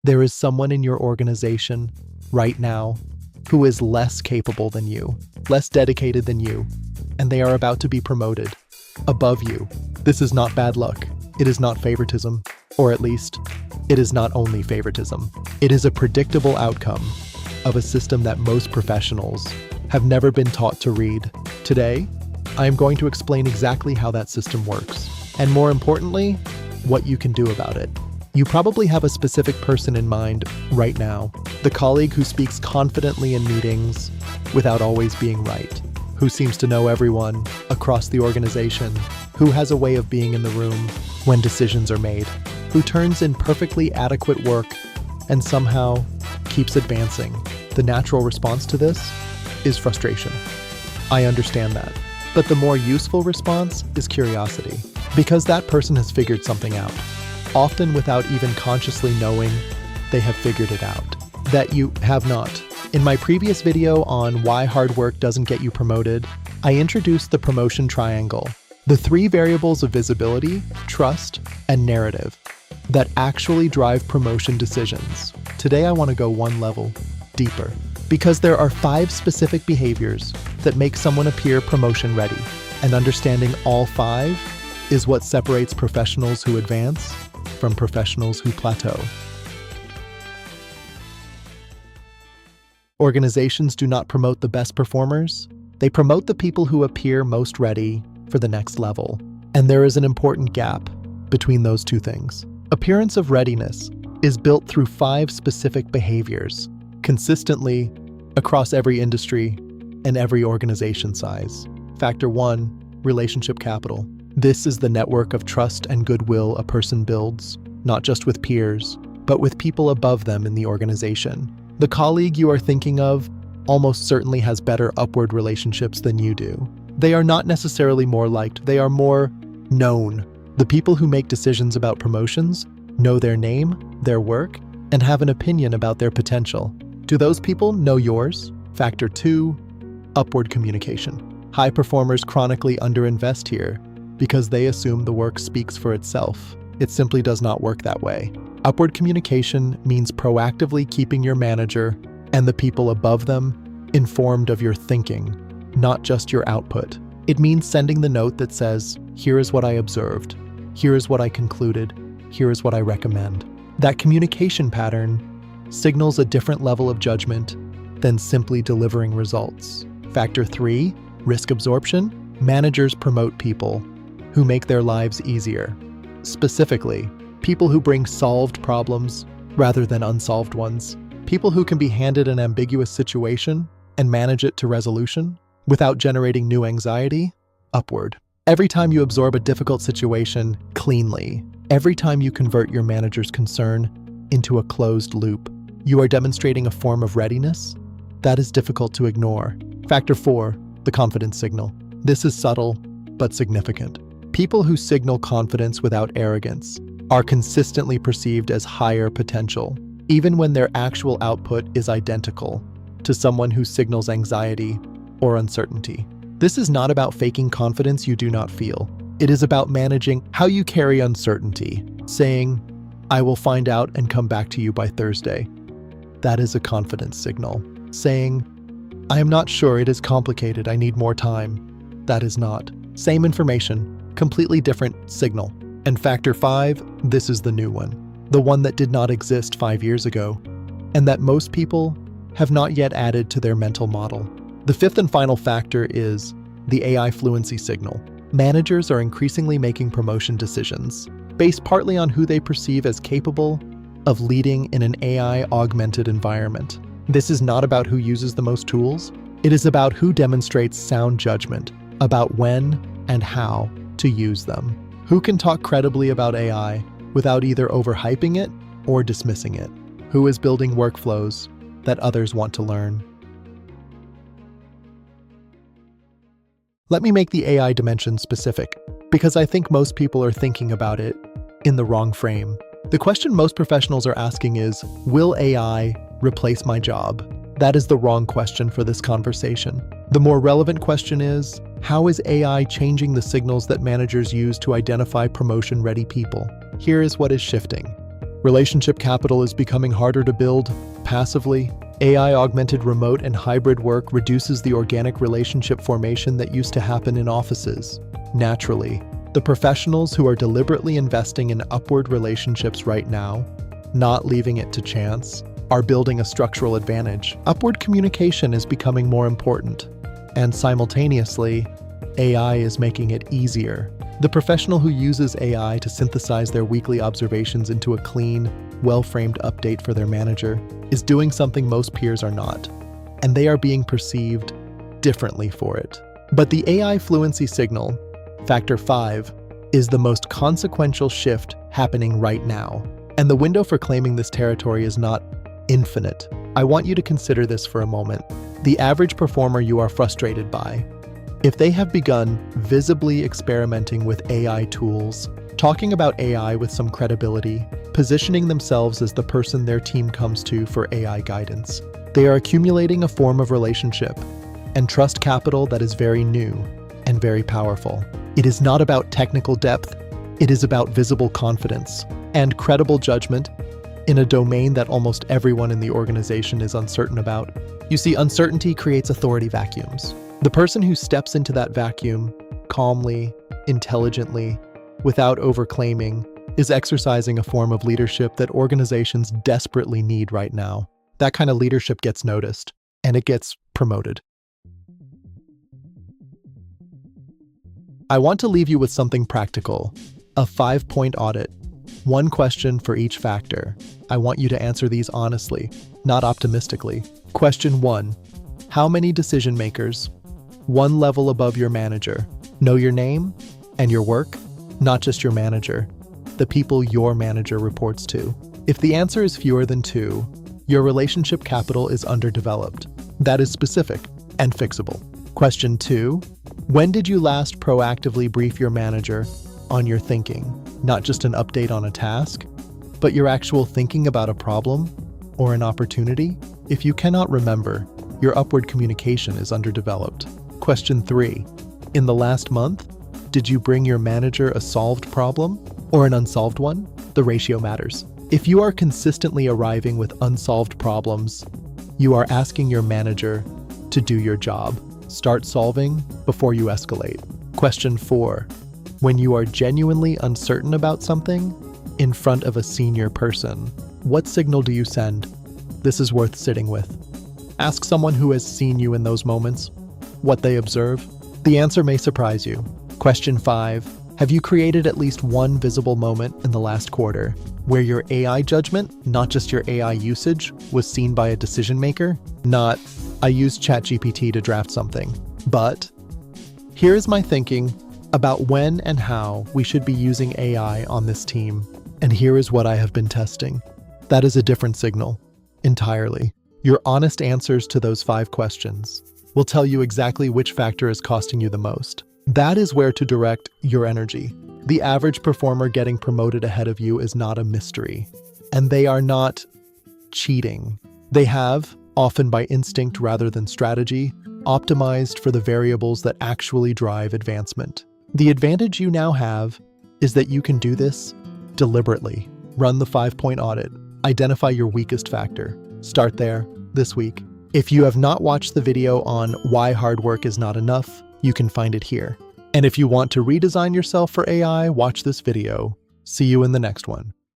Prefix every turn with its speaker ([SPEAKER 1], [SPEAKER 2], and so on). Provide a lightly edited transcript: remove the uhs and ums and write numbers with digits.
[SPEAKER 1] There is someone in your organization right now who is less capable than you, less dedicated than you, and they are about to be promoted above you. This is not bad luck. It is not favoritism, or at least, it is not only favoritism. It is a predictable outcome of a system that most professionals have never been taught to read. Today, I am going to explain exactly how that system works, and more importantly, what you can do about it. You probably have a specific person in mind right now, the colleague who speaks confidently in meetings without always being right, who seems to know everyone across the organization, who has a way of being in the room when decisions are made, who turns in perfectly adequate work and somehow keeps advancing. The natural response to this is frustration. I understand that. But the more useful response is curiosity, because that person has figured something out, often without even consciously knowing they have figured it out, that you have not. In my previous video on why hard work doesn't get you promoted, I introduced the promotion triangle, the three variables of visibility, trust, and narrative that actually drive promotion decisions. Today I want to go one level deeper, because there are 5 specific behaviors that make someone appear promotion ready, and understanding all 5 is what separates professionals who advance from professionals who plateau. Organizations do not promote the best performers. They promote the people who appear most ready for the next level. And there is an important gap between those two things. Appearance of readiness is built through 5 specific behaviors, consistently across every industry and every organization size. Factor 1, relationship capital. This is the network of trust and goodwill a person builds, not just with peers, but with people above them in the organization. The colleague you are thinking of almost certainly has better upward relationships than you do. They are not necessarily more liked, they are more known. The people who make decisions about promotions know their name, their work, and have an opinion about their potential. Do those people know yours? Factor 2, upward communication. High performers chronically underinvest here because they assume the work speaks for itself. It simply does not work that way. Upward communication means proactively keeping your manager and the people above them informed of your thinking, not just your output. It means sending the note that says, here is what I observed, here is what I concluded, here is what I recommend. That communication pattern signals a different level of judgment than simply delivering results. Factor 3, risk absorption. Managers promote people who make their lives easier. Specifically, people who bring solved problems rather than unsolved ones. People who can be handed an ambiguous situation and manage it to resolution without generating new anxiety. Upward. Every time you absorb a difficult situation cleanly, every time you convert your manager's concern into a closed loop, you are demonstrating a form of readiness that is difficult to ignore. Factor 4, the confidence signal. This is subtle but significant. People who signal confidence without arrogance are consistently perceived as higher potential, even when their actual output is identical to someone who signals anxiety or uncertainty. This is not about faking confidence you do not feel. It is about managing how you carry uncertainty, saying, I will find out and come back to you by Thursday. That is a confidence signal. Saying, I am not sure, it is complicated, I need more time. That is not. Same information, completely different signal. And factor 5, this is the new one. The one that did not exist 5 years ago, and that most people have not yet added to their mental model. The 5th and final factor is the AI fluency signal. Managers are increasingly making promotion decisions based partly on who they perceive as capable of leading in an AI-augmented environment. This is not about who uses the most tools. It is about who demonstrates sound judgment about when and how to use them. Who can talk credibly about AI without either overhyping it or dismissing it? Who is building workflows that others want to learn? Let me make the AI dimension specific, because I think most people are thinking about it in the wrong frame. The question most professionals are asking is, will AI replace my job? That is the wrong question for this conversation. The more relevant question is, how is AI changing the signals that managers use to identify promotion-ready people? Here is what is shifting. Relationship capital is becoming harder to build passively. AI-augmented remote and hybrid work reduces the organic relationship formation that used to happen in offices. Naturally, the professionals who are deliberately investing in upward relationships right now, not leaving it to chance, are building a structural advantage. Upward communication is becoming more important, and simultaneously, AI is making it easier. The professional who uses AI to synthesize their weekly observations into a clean, well-framed update for their manager is doing something most peers are not, and they are being perceived differently for it. But the AI fluency signal, Factor 5, is the most consequential shift happening right now, and the window for claiming this territory is not infinite. I want you to consider this for a moment. The average performer you are frustrated by, if they have begun visibly experimenting with AI tools, talking about AI with some credibility, positioning themselves as the person their team comes to for AI guidance, they are accumulating a form of relationship and trust capital that is very new and very powerful. It is not about technical depth, it is about visible confidence and credible judgment in a domain that almost everyone in the organization is uncertain about. You see, uncertainty creates authority vacuums. The person who steps into that vacuum calmly, intelligently, without overclaiming, is exercising a form of leadership that organizations desperately need right now. That kind of leadership gets noticed, and it gets promoted. I want to leave you with something practical, a 5-point audit. One question for each factor. I want you to answer these honestly, not optimistically. Question 1. How many decision makers, one level above your manager, know your name and your work? Not just your manager, the people your manager reports to. If the answer is fewer than 2, your relationship capital is underdeveloped. That is specific and fixable. Question 2. When did you last proactively brief your manager on your thinking? Not just an update on a task, but your actual thinking about a problem or an opportunity? If you cannot remember, your upward communication is underdeveloped. Question 3. In the last month, did you bring your manager a solved problem or an unsolved one? The ratio matters. If you are consistently arriving with unsolved problems, you are asking your manager to do your job. Start solving before you escalate. Question 4. When you are genuinely uncertain about something in front of a senior person, what signal do you send? This is worth sitting with. Ask someone who has seen you in those moments what they observe. The answer may surprise you. Question 5. Have you created at least one visible moment in the last quarter where your AI judgment, not just your AI usage, was seen by a decision maker? Not, I used ChatGPT to draft something, but here is my thinking about when and how we should be using AI on this team, and here is what I have been testing. That is a different signal, entirely. Your honest answers to those 5 questions will tell you exactly which factor is costing you the most. That is where to direct your energy. The average performer getting promoted ahead of you is not a mystery, and they are not cheating. They have, often by instinct rather than strategy, optimized for the variables that actually drive advancement. The advantage you now have is that you can do this deliberately. Run the 5-point audit. Identify your weakest factor. Start there this week. If you have not watched the video on why hard work is not enough, you can find it here. And if you want to redesign yourself for AI, watch this video. See you in the next one.